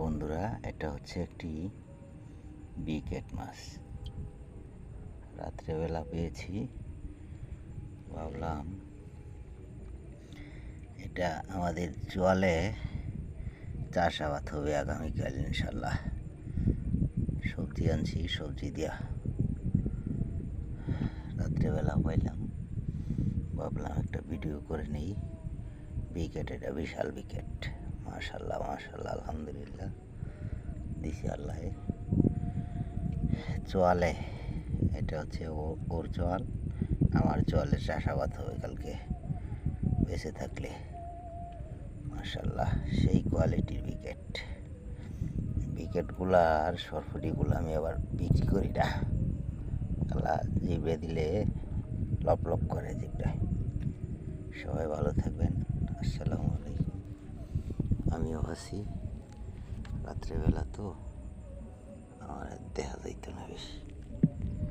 বন্ধুরা, এটা হচ্ছে একটি বিকেট মাছ। রাত্রেবেলা পেয়েছি, ভাবলাম এটা আমাদের জলে চাষাবাদ হবে আগামীকাল ইনশাল্লাহ। সবজি আনছি, সবজি দিয়া রাত্রেবেলা পাইলাম, ভাবলাম একটা ভিডিও করে নেই। বিকেট, এটা বিশাল বিকেট। মাশাল্লাহ মাশাল্লাহ, আলহামদুলিল্লাহ, দিছি আল্লাহ চোয়ালে। এটা হচ্ছে ওর চোয়াল, আমার চোয়ালের চাষাবাদ হবে কালকে বেঁচে থাকলে। মাশাল্লাহ, সেই কোয়ালিটির বিকেটগুলা আর সরফুটিগুলো আমি আবার বিক্রি করি না, আল্লাহ জিভে দিলে লপ লপ করে জিভটায়। সবাই ভালো থাকবেন, আসসালামু আলাইকুম। আমিও আছি, রাত্রেবেলা তো আমার দেখা যাইতো না বেশি।